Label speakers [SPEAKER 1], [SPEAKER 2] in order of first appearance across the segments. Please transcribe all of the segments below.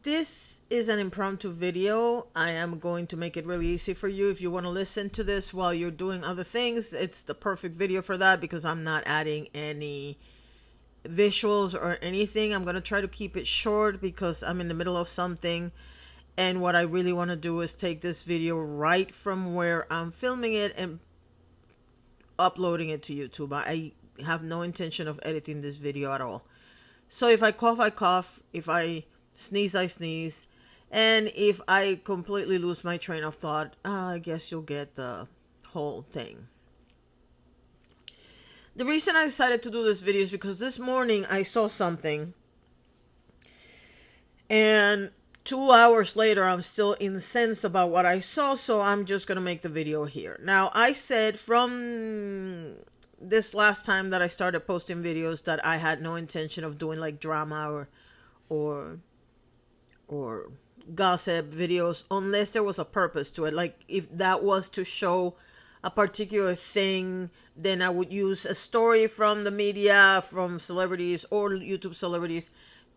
[SPEAKER 1] This is an impromptu video. I am going to make it really easy for you. If you want to listen to this while you're doing other things, it's the perfect video for that because I'm not adding any visuals or anything. I'm going to try to keep it short because I'm in the middle of something. And what I really want to do is take this video right from where I'm filming it and uploading it to YouTube. I have no intention of editing this video at all. So if I cough, I cough. If I sneeze, I sneeze. And if I completely lose my train of thought, I guess you'll get the whole thing. The reason I decided to do this video is because this morning I saw something. And 2 hours later, I'm still incensed about what I saw. So I'm just going to make the video here. Now, I said from this last time that I started posting videos that I had no intention of doing like drama or gossip videos unless there was a purpose to it. Like if that was to show a particular thing, then I would use a story from the media, from celebrities or YouTube celebrities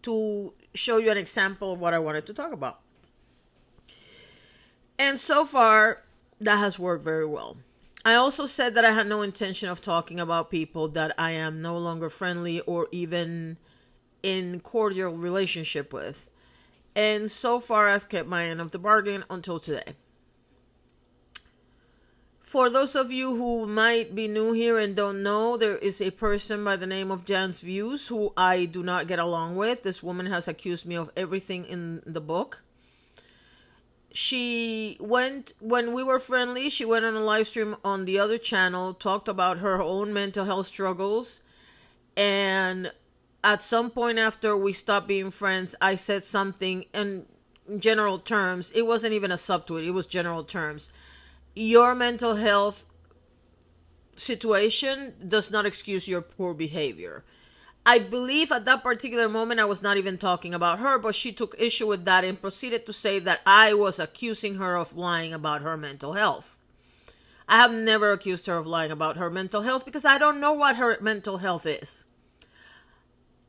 [SPEAKER 1] to show you an example of what I wanted to talk about. And so far, that has worked very well. I also said that I had no intention of talking about people that I am no longer friendly or even in cordial relationship with. And so far, I've kept my end of the bargain until today. For those of you who might be new here and don't know, there is a person by the name of Jan's Views who I do not get along with. This woman has accused me of everything in the book. She went, when we were friendly, she went on a live stream on the other channel, talked about her own mental health struggles, and at some point after we stopped being friends, I said something in general terms. It wasn't even a subtweet. It was general terms. Your mental health situation does not excuse your poor behavior. I believe at that particular moment, I was not even talking about her, but she took issue with that and proceeded to say that I was accusing her of lying about her mental health. I have never accused her of lying about her mental health because I don't know what her mental health is.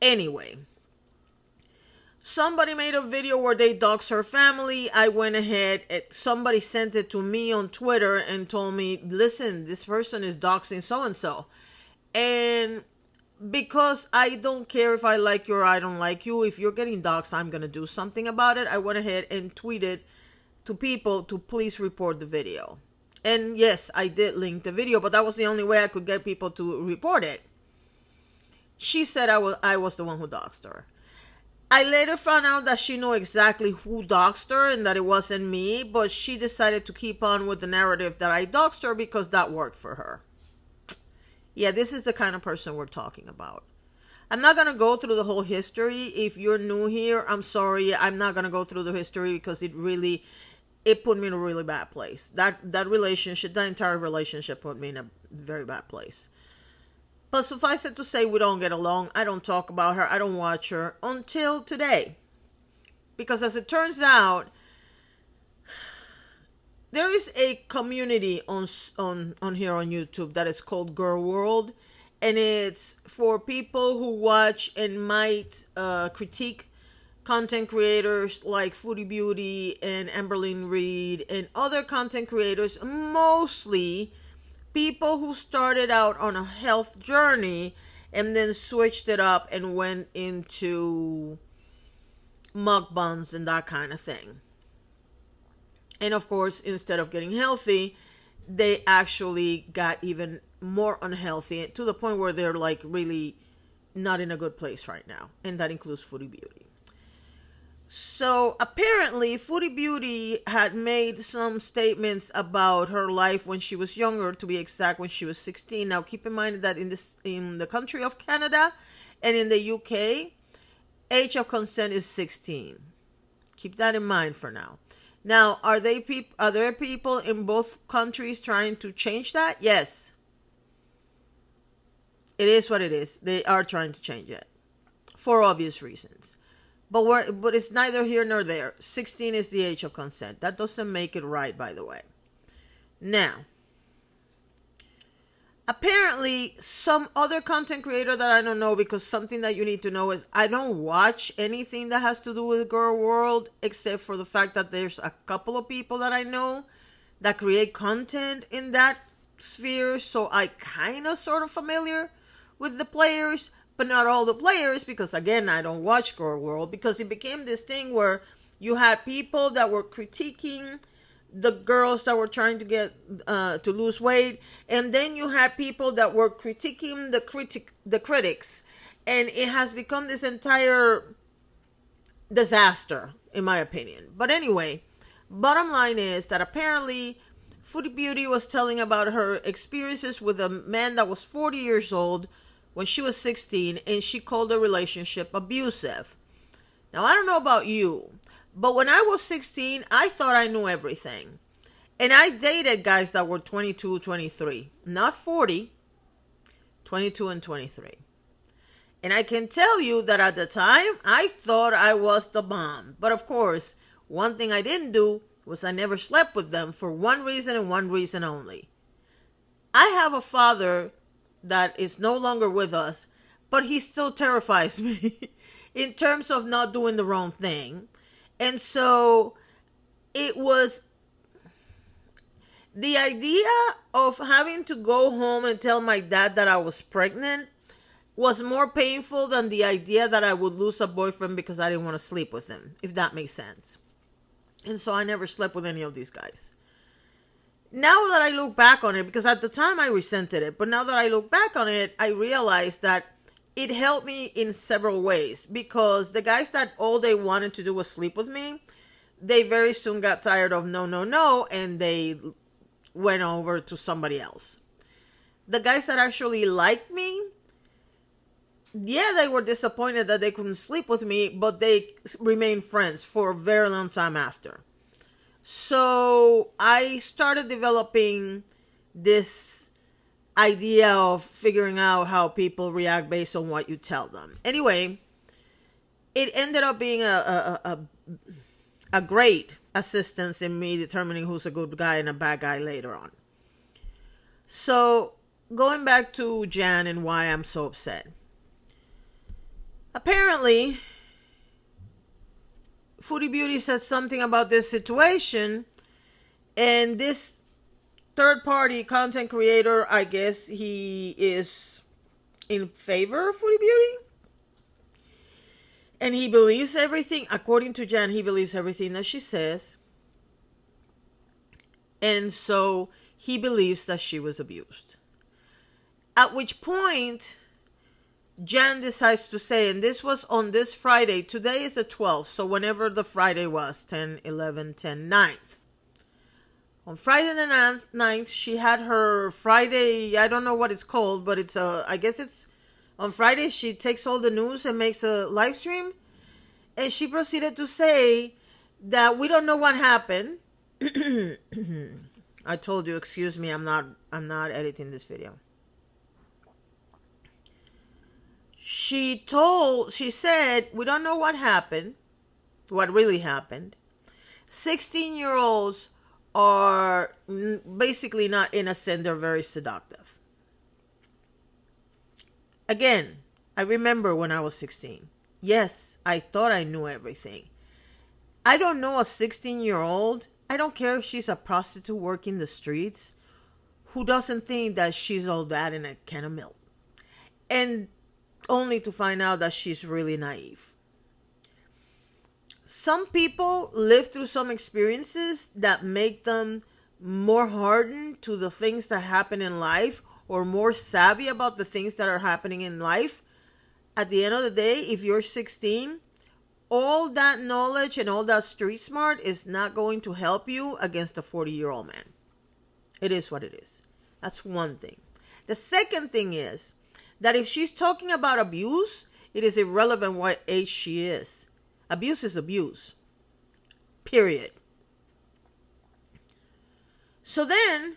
[SPEAKER 1] Anyway, somebody made a video where they doxed her family. I went ahead, somebody sent it to me on Twitter and told me, listen, this person is doxing so-and-so. And because I don't care if I like you or I don't like you, if you're getting doxed, I'm going to do something about it. I went ahead and tweeted to people to please report the video. And yes, I did link the video, but that was the only way I could get people to report it. She said I was the one who doxed her. I later found out that she knew exactly who doxed her and that it wasn't me, but she decided to keep on with the narrative that I doxed her because that worked for her. Yeah, this is the kind of person we're talking about. I'm not going to go through the whole history. If you're new here, I'm sorry. I'm not going to go through the history because it put me in a really bad place. That relationship, that entire relationship put me in a very bad place. But suffice it to say, we don't get along. I don't talk about her. I don't watch her until today. Because as it turns out, there is a community on here on YouTube that is called Girl World. And it's for people who watch and might critique content creators like Foodie Beauty and Amberlynn Reed and other content creators, mostly people who started out on a health journey and then switched it up and went into mukbangs and that kind of thing. And of course, instead of getting healthy, they actually got even more unhealthy to the point where they're like really not in a good place right now. And that includes Foodie Beauty. So apparently Foodie Beauty had made some statements about her life when she was younger, to be exact, when she was 16. Now keep in mind that in the country of Canada and in the UK, age of consent is 16. Keep that in mind for now. Now, are there people in both countries trying to change that? Yes. It is what it is. They are trying to change it for obvious reasons. But it's neither here nor there. 16 is the age of consent. That doesn't make it right, by the way. Now, Apparently, some other content creator that I don't know, because something that you need to know is I don't watch anything that has to do with Girl World, except for the fact that there's a couple of people that I know that create content in that sphere. So I kind of sort of familiar with the players, but not all the players, because again, I don't watch Girl World, because it became this thing where you had people that were critiquing the girls that were trying to get to lose weight, and then you had people that were critiquing the critics, and it has become this entire disaster, in my opinion. But anyway, bottom line is that apparently Foodie Beauty was telling about her experiences with a man that was 40 years old when she was 16, and she called the relationship abusive. Now, I don't know about you, but when I was 16, I thought I knew everything. And I dated guys that were 22, 23. Not 40, 22 and 23. And I can tell you that at the time, I thought I was the bomb. But of course, one thing I didn't do was I never slept with them for one reason and one reason only. I have a father that is no longer with us, but he still terrifies me in terms of not doing the wrong thing. And so it was the idea of having to go home and tell my dad that I was pregnant was more painful than the idea that I would lose a boyfriend because I didn't want to sleep with him, if that makes sense. And so I never slept with any of these guys. Now that I look back on it, because at the time I resented it, but now that I look back on it, I realized that it helped me in several ways, because the guys that all they wanted to do was sleep with me, they very soon got tired of no, and they went over to somebody else. The guys that actually liked me, yeah, they were disappointed that they couldn't sleep with me, but they remained friends for a very long time after. So I started developing this idea of figuring out how people react based on what you tell them. Anyway, it ended up being a great assistance in me determining who's a good guy and a bad guy later on. So going back to Jan and why I'm so upset. Apparently, Foodie Beauty said something about this situation, and this third-party content creator, I guess he is in favor of Foodie Beauty. And he believes everything, according to Jan, he believes everything that she says. And so he believes that she was abused. At which point, Jan decides to say, and this was on this Friday, today is the 12th, so whenever the Friday was, 10, 11, 10, 9th. On Friday the 9th, she had her Friday, I don't know what it's called, but it's I guess it's, on Friday, she takes all the news and makes a live stream. And she proceeded to say that we don't know what happened. I told you, excuse me, I'm not editing this video. She said, we don't know what happened, what really happened. 16-year-olds are basically not innocent, they're very seductive. Again, I remember when I was 16. Yes, I thought I knew everything. I don't know a 16-year-old, I don't care if she's a prostitute working the streets, who doesn't think that she's all that in a can of milk. And only to find out that she's really naive. Some people live through some experiences that make them more hardened to the things that happen in life, or more savvy about the things that are happening in life. At the end of the day, if you're 16, all that knowledge and all that street smart is not going to help you against a 40-year-old man. It is what it is. That's one thing. The second thing is that if she's talking about abuse, it is irrelevant what age she is. Abuse is abuse. Period. So then,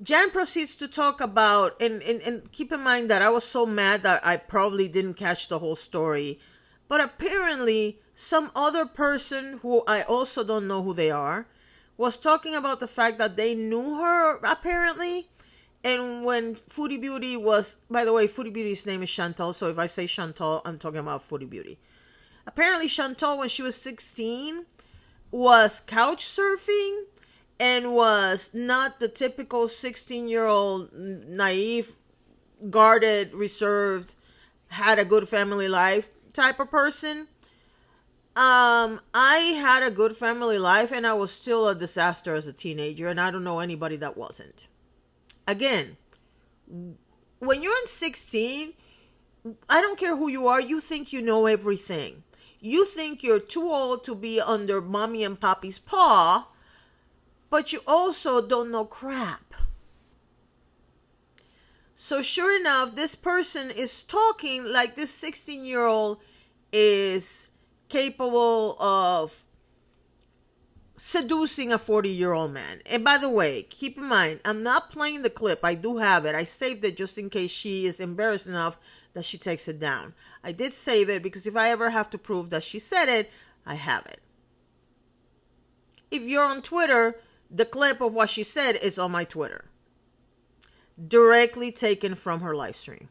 [SPEAKER 1] Jan proceeds to talk about, and keep in mind that I was so mad that I probably didn't catch the whole story. But apparently, some other person who I also don't know who they are, was talking about the fact that they knew her, apparently, And when Foodie Beauty was, by the way, Foodie Beauty's name is Chantal. So if I say Chantal, I'm talking about Foodie Beauty. Apparently, Chantal, when she was 16, was couch surfing and was not the typical 16-year-old naive, guarded, reserved, had a good family life type of person. I had a good family life and I was still a disaster as a teenager, and I don't know anybody that wasn't. Again, when you're in 16, I don't care who you are, you think you know everything. You think you're too old to be under mommy and papi's paw, but you also don't know crap. So sure enough, this person is talking like this 16-year-old is capable of seducing a 40-year-old man. And by the way, keep in mind, I'm not playing the clip. I do have it. I saved it just in case she is embarrassed enough that she takes it down. I did save it because if I ever have to prove that she said it, I have it. If you're on Twitter, the clip of what she said is on my Twitter. Directly taken from her live stream.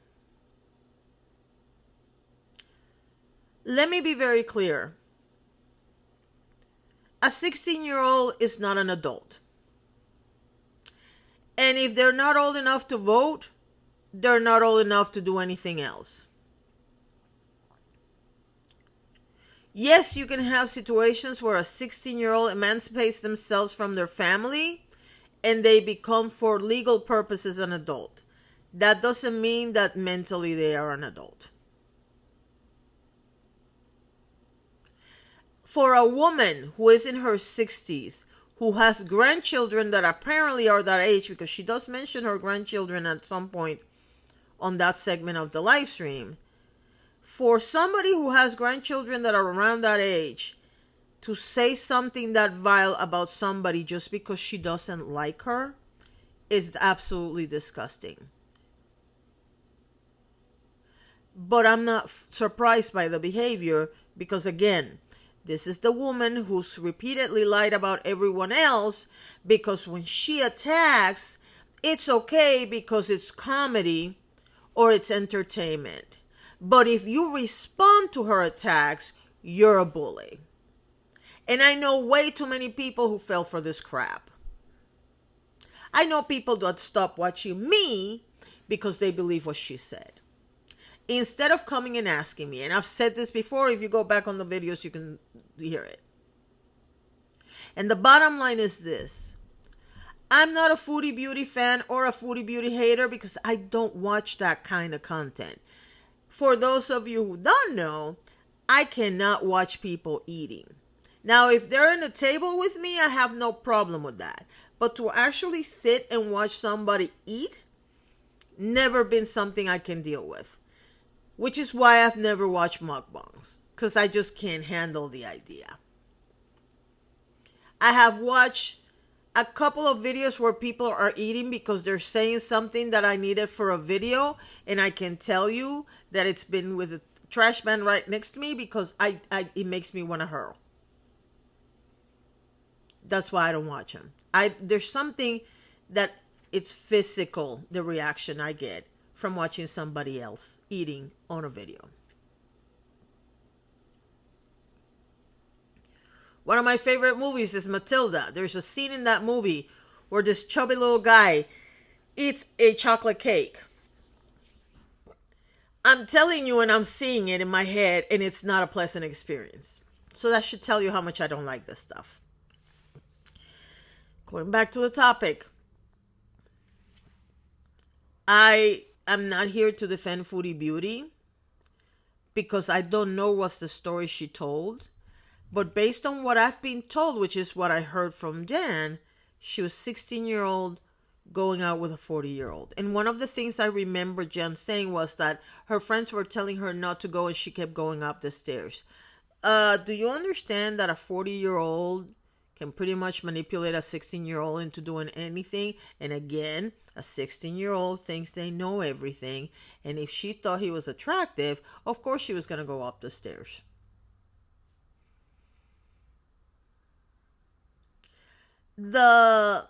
[SPEAKER 1] Let me be very clear. A 16-year-old is not an adult. And if they're not old enough to vote, they're not old enough to do anything else. Yes, you can have situations where a 16-year-old emancipates themselves from their family and they become, for legal purposes, an adult. That doesn't mean that mentally they are an adult. For a woman who is in her 60s, who has grandchildren that apparently are that age, because she does mention her grandchildren at some point on that segment of the live stream, for somebody who has grandchildren that are around that age to say something that vile about somebody just because she doesn't like her is absolutely disgusting. But I'm not surprised by the behavior because, again, this is the woman who's repeatedly lied about everyone else, because when she attacks, it's okay because it's comedy or it's entertainment. But if you respond to her attacks, you're a bully. And I know way too many people who fell for this crap. I know people that stop watching me because they believe what she said. Instead of coming and asking me, and I've said this before, if you go back on the videos, you can hear it. And the bottom line is this. I'm not a Foodie Beauty fan or a Foodie Beauty hater because I don't watch that kind of content. For those of you who don't know, I cannot watch people eating. Now, if they're in a table with me, I have no problem with that. But to actually sit and watch somebody eat, never been something I can deal with. Which is why I've never watched mukbangs, because I just can't handle the idea. I have watched a couple of videos where people are eating because they're saying something that I needed for a video, and I can tell you that it's been with a trash man right next to me because it makes me want to hurl. That's why I don't watch them. There's something that it's physical, the reaction I get from watching somebody else eating on a video. One of my favorite movies is Matilda. There's a scene in that movie where this chubby little guy eats a chocolate cake. I'm telling you, and I'm seeing it in my head, and it's not a pleasant experience. So that should tell you how much I don't like this stuff. Going back to the topic. I'm not here to defend Foodie Beauty because I don't know what's the story she told. But based on what I've been told, which is what I heard from Jan, she was 16-year-old going out with a 40-year-old. And one of the things I remember Jan saying was that her friends were telling her not to go and she kept going up the stairs. Do you understand that a 40-year-old can pretty much manipulate a 16-year-old into doing anything? And again, a 16-year-old thinks they know everything. And if she thought he was attractive, of course she was going to go up the stairs. The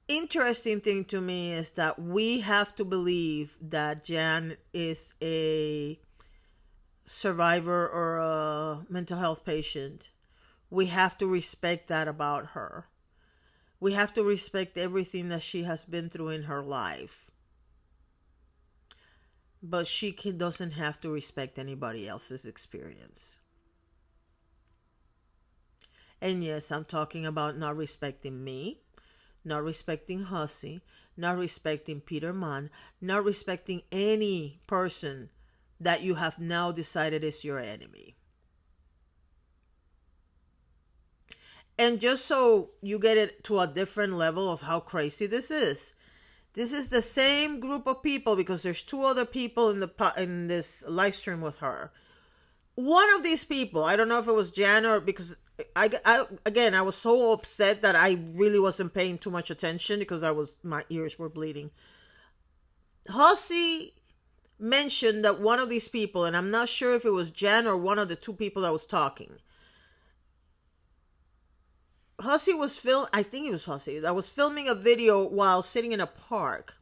[SPEAKER 1] interesting thing to me is that we have to believe that Jan is a survivor or a mental health patient. We have to respect that about her. We have to respect everything that she has been through in her life. But doesn't have to respect anybody else's experience. And yes, I'm talking about not respecting me, not respecting Hussey, not respecting Peter Mann, not respecting any person that you have now decided is your enemy. And just so you get it to a different level of how crazy this is the same group of people, because there's two other people in this live stream with her. One of these people, I don't know if it was Jan or because I was so upset that I really wasn't paying too much attention because my ears were bleeding. Hussey mentioned that one of these people, and I'm not sure if it was Jan or one of the two people that was talking. Hussey was I think it was Hussey that was filming a video while sitting in a park.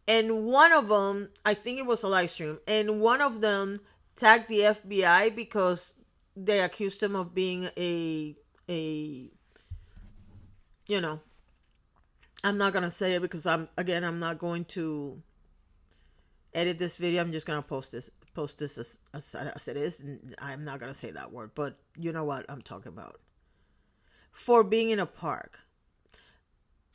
[SPEAKER 1] And one of them, I think it was a live stream, and one of them tagged the FBI because they accused him of being I'm not going to say it because I'm not going to edit this video. I'm just going to post this as it is. And I'm not going to say that word, but you know what I'm talking about. For being in a park.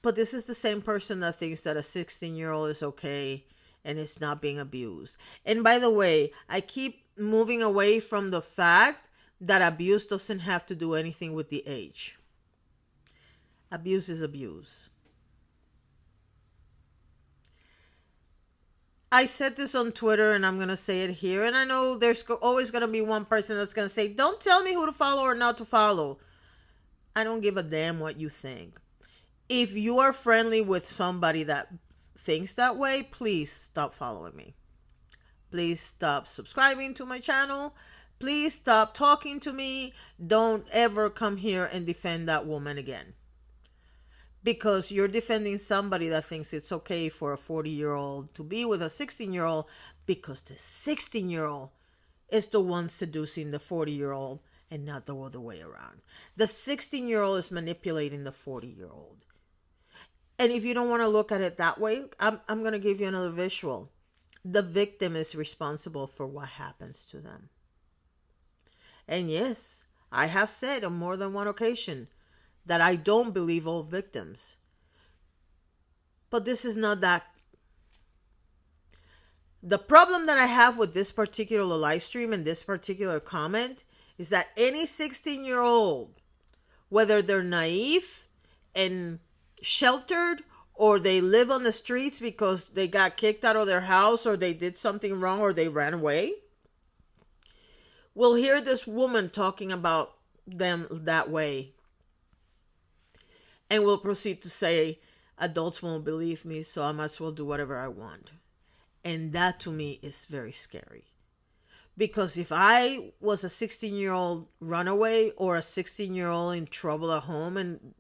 [SPEAKER 1] But this is the same person that thinks that a 16-year-old is okay and it's not being abused. And by the way, I keep moving away from the fact that abuse doesn't have to do anything with the age. Abuse is abuse. I said this on Twitter and I'm going to say it here. And I know there's always going to be one person that's going to say, don't tell me who to follow or not to follow. I don't give a damn what you think. If you are friendly with somebody that thinks that way, please stop following me. Please stop subscribing to my channel. Please stop talking to me. Don't ever come here and defend that woman again. Because you're defending somebody that thinks it's okay for a 40-year-old to be with a 16-year-old because the 16-year-old is the one seducing the 40-year-old and not the other way around. The 16-year-old is manipulating the 40-year-old. And if you don't want to look at it that way, I'm going to give you another visual. The victim is responsible for what happens to them. And yes, I have said on more than one occasion that I don't believe all victims. But this is not that. The problem that I have with this particular live stream and this particular comment is that any 16-year-old, whether they're naive and sheltered or they live on the streets because they got kicked out of their house or they did something wrong or they ran away, will hear this woman talking about them that way and will proceed to say, adults won't believe me, so I might as well do whatever I want. And that to me is very scary. Because if I was a 16-year-old runaway or a 16-year-old in trouble at home, and,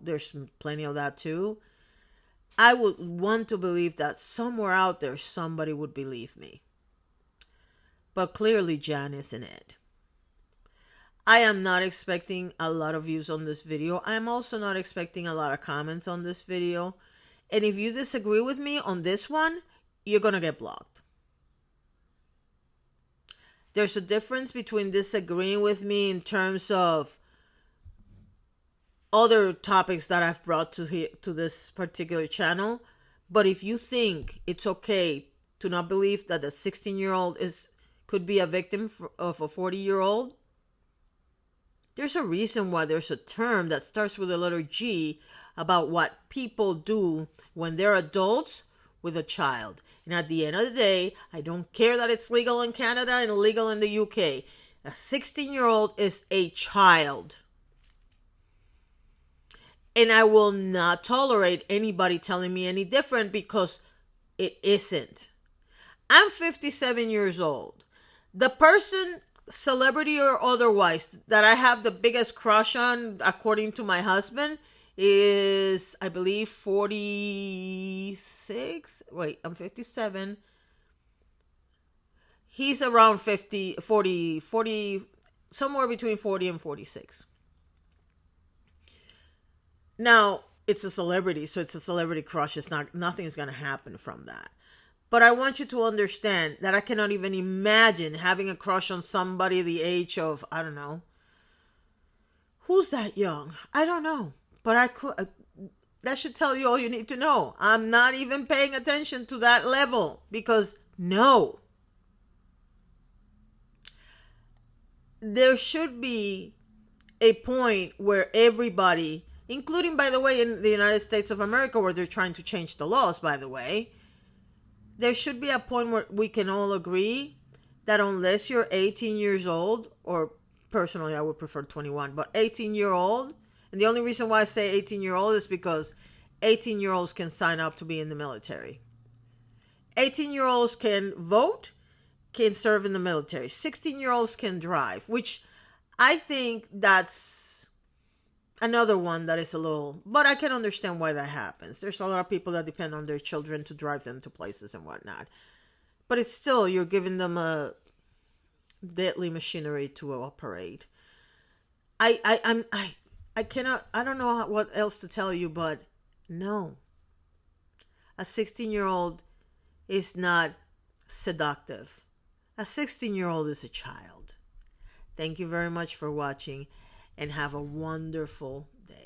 [SPEAKER 1] there's plenty of that too, I would want to believe that somewhere out there somebody would believe me. But clearly Jan isn't it. I am not expecting a lot of views on this video. I am also not expecting a lot of comments on this video. And if you disagree with me on this one, you're going to get blocked. There's a difference between disagreeing with me in terms of other topics that I've brought to this particular channel. But if you think it's okay to not believe that a 16-year-old could be a victim of a 40-year-old, there's a reason why there's a term that starts with the letter G about what people do when they're adults with a child. And at the end of the day, I don't care that it's legal in Canada and illegal in the UK. A 16-year-old is a child. And I will not tolerate anybody telling me any different because it isn't. I'm 57 years old. The person, celebrity or otherwise, that I have the biggest crush on, according to my husband, is, I believe, 46. Wait, I'm 57. He's around 50, 40, 40, somewhere between 40 and 46. Now, it's a celebrity, so it's a celebrity crush. It's not, nothing's going to happen from that. But I want you to understand that I cannot even imagine having a crush on somebody the age of, I don't know. Who's that young? I don't know. But I could. That should tell you all you need to know. I'm not even paying attention to that level because no. There should be a point where everybody, including, by the way, in the United States of America, where they're trying to change the laws, by the way, there should be a point where we can all agree that unless you're 18 years old, or personally I would prefer 21, but 18-year-old, and the only reason why I say 18-year-old is because 18-year-olds can sign up to be in the military. 18-year-olds can vote, can serve in the military. 16-year-olds can drive, which I think that's another one that is a little, but I can understand why that happens. There's a lot of people that depend on their children to drive them to places and whatnot. But it's still, you're giving them a deadly machinery to operate. I cannot, I don't know what else to tell you, but no. A 16-year-old is not seductive. A 16-year-old is a child. Thank you very much for watching and have a wonderful day.